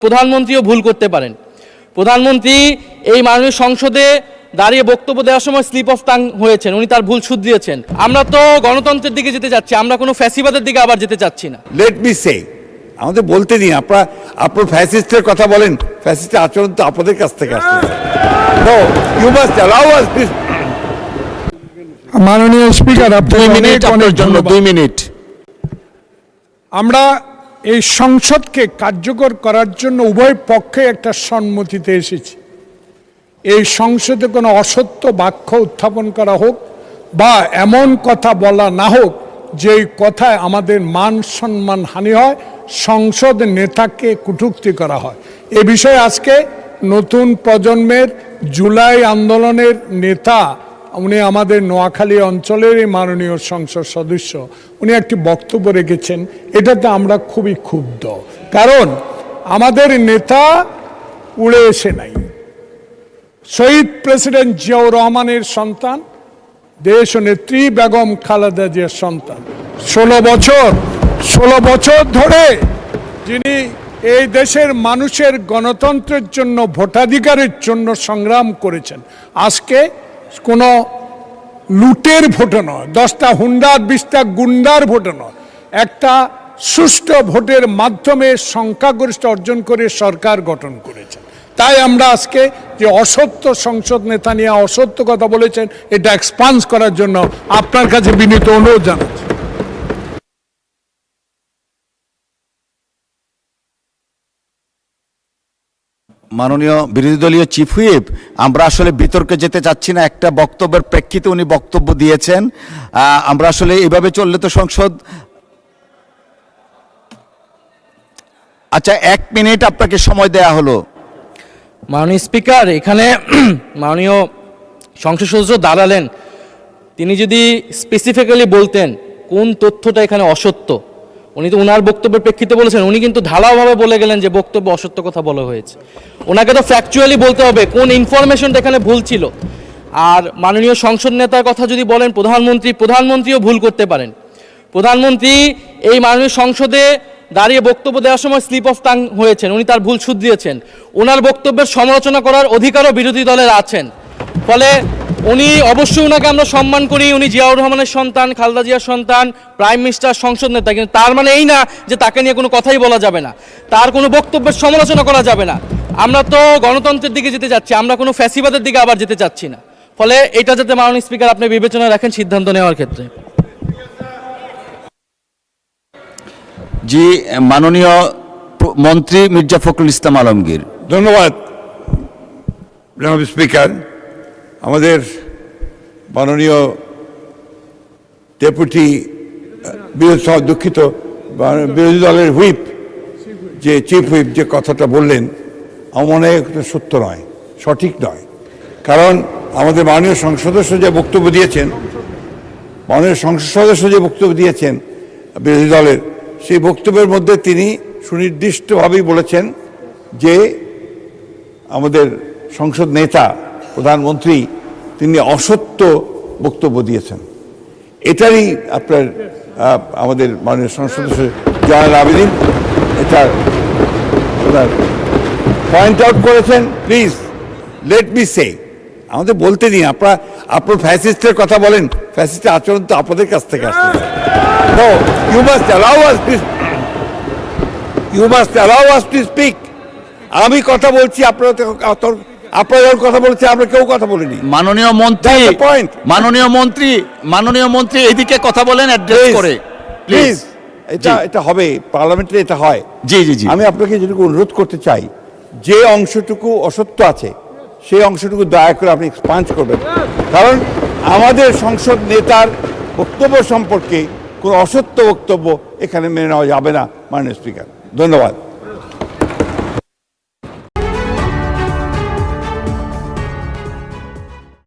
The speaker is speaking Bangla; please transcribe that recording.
প্রধানমন্ত্রীও ভুল করতে পারেন। প্রধানমন্ত্রী এই মাননীয় সংসদে দাঁড়িয়ে বক্তব্য দেওয়ার সময় স্লিপ অফ টাং হয়েছেন, উনি তার ভুল শুধরিয়েছেন। আমরা তো গণতন্ত্রের দিকে যেতে যাচ্ছি, আমরা কোনো ফ্যাসিবাদের দিকে আবার যেতে চাচ্ছি না। লেট মি সে, আমাদের বলতে দিন। আপনার ফ্যাসিস্টের কথা বলেন, ফ্যাসিস্টের আচরণ তো আপনাদের কাছ থেকে আসছে। No, you must allow us please. মাননীয় স্পিকার, আপনার জন্য 2 মিনিট। আমরা এই সংসদকে কার্যকর করার জন্য উভয় পক্ষে একটা সম্মতিতে এসেছি। এই সংসদে কোনো অসত্য বাক্য উত্থাপন করা হোক বা এমন কথা বলা না হোক যেই কথায় আমাদের মান সম্মান হানি হয়, সংসদ নেতাকে কটূক্তি করা হয়। এ বিষয়ে আজকে নতুন প্রজন্মের জুলাই আন্দোলনের নেতা, উনি আমাদের নোয়াখালী অঞ্চলের মাননীয় সংসদ সদস্য, উনি একটি বক্তব্য রেখেছেন। এটাতে আমরা খুবই ক্ষুব্ধ, কারণ আমাদের নেতা উড়ে এসে নাই। শহীদ প্রেসিডেন্ট জিয়াউর রহমানের সন্তান, দেশ নেত্রী বেগম খালেদা জিয়ার সন্তান। 16 বছর ধরে যিনি এই দেশের মানুষের গণতন্ত্রের জন্য, ভোটাধিকারের জন্য সংগ্রাম করেছেন। আজকে কোনো লুটের ভোটে নয়, 10টা হুন্ডার 20টা গুন্ডার ভোটে নয়, একটা সুষ্ঠু ভোটের মাধ্যমে সংখ্যাগরিষ্ঠ অর্জন করে সরকার গঠন করেছেন। তাই আমরা আজকে যে অসত্য সংসদ নেতা নিয়ে অসত্য কথা বলেছেন, এটা এক্সপান্স করার জন্য আপনার কাছে বিনীত অনুরোধ জানাচ্ছি। মাননীয় বিরোধী দলীয় চিফ হুইপ, আমরা আসলে বিতর্কে যেতে চাচ্ছি না। একটা বক্তব্যের প্রেক্ষিতে উনি বক্তব্য দিয়েছেন। আমরা আসলে এভাবে চললে তো সংসদ। আচ্ছা, 1 মিনিট আপনাকে সময় দেয়া হলো। মাননীয় স্পিকার, এখানে মাননীয় সংসদ সদস্য দাঁড়ালেন, তিনি যদি স্পেসিফিক্যালি বলতেন কোন তথ্যটা এখানে অসত্য, উনি তো ওনার বক্তব্যের প্রেক্ষিতে বলেছেন, উনি কিন্তু ঢালাওভাবে বলে গেলেন যে বক্তব্য অসত্য কথা বলা হয়েছে। ওনাকে তো ফ্যাকচুয়ালি বলতে হবে কোন ইনফরমেশনটা এখানে ভুল ছিল। আর মাননীয় সংসদ নেতার কথা যদি বলেন, প্রধানমন্ত্রীও ভুল করতে পারেন। প্রধানমন্ত্রী এই মাননীয় সংসদে দাঁড়িয়ে বক্তব্য দেওয়ার সময় স্লিপ অফ টাং হয়েছেন, উনি তার ভুল শুধরিয়েছেন। ওনার বক্তব্যের সমালোচনা করার অধিকারও বিরোধী দলের আছেন। ফলে উনি অবশ্যই, ওনাকে আমরা সম্মান করি, উনি জিয়াউর রহমানের সন্তান, খালেদা জিয়ার সন্তান, প্রাইম মিনিস্টার, সংসদ নেতা, কিন্তু তার মানে এই না যে তাকে নিয়ে কোনো কথাই বলা যাবে না, তার কোনো বক্তব্যের সমালোচনা করা যাবে না। আমরা তো গণতন্ত্রের দিকে যেতে যাচ্ছি, আমরা কোনো ফ্যাসিবাদের দিকে আবার যেতে চাচ্ছি না। ফলে এটা যাতে মাননীয় স্পিকার আপনি বিবেচনা রাখেন সিদ্ধান্ত নেওয়ার ক্ষেত্রে। জি, মাননীয় মন্ত্রী মির্জা ফখরুল ইসলাম আলমগীর। ধন্যবাদ জনাব স্পিকার। আমাদের মাননীয় ডেপুটি দুঃখিত বিরোধী দলের হুইপ, যে চিফ হুইপ যে কথাটা বললেন, আমার মনে হয় সত্য নয়, সঠিক নয়। কারণ আমাদের মাননীয় সংসদ সদস্য যে বক্তব্য দিয়েছেন, বিরোধী দলের, সেই বক্তব্যের মধ্যে তিনি সুনির্দিষ্টভাবেই বলেছেন যে আমাদের সংসদ নেতা প্রধানমন্ত্রী তিনি অসত্য বক্তব্য দিয়েছেন। এটারই আপনার আমাদের মাননীয় সংসদ সদস্য জয়নাল আবেদীন এটা পয়েন্ট আউট করেছেন। প্লিজ লেট মি সে, আমাদের বলতে দিন। আপনার ফ্যাসিস্টের কথা বলেন, ফ্যাসিস্টের আচরণ তো আপনাদের কাছ থেকে আসছে। No, you must allow us please, you must allow us to speak. আমি কথা বলছি, আপনারা যখন কথা বলছে, আমরা কেউ কথা বলিনি। মাননীয় মন্ত্রী এদিকে কথা বলেন, অ্যাড্রেস করে প্লিজ। এটা হবে পার্লামেন্টে, এটা হয়। জি জি জি, আমি আপনাকে যেটুকু অনুরোধ করতে চাই, যে অংশটুকু অসত্য আছে সেই অংশটুকু দয়া করে আপনি এক্সপাঞ্জ করবেন। কারণ আমাদের সংসদ নেতার বক্তব্য সম্পর্কে কোনো অসত্য বক্তব্য এখানে মেনে নেওয়া যাবে না মাননীয় স্পিকার। ধন্যবাদ।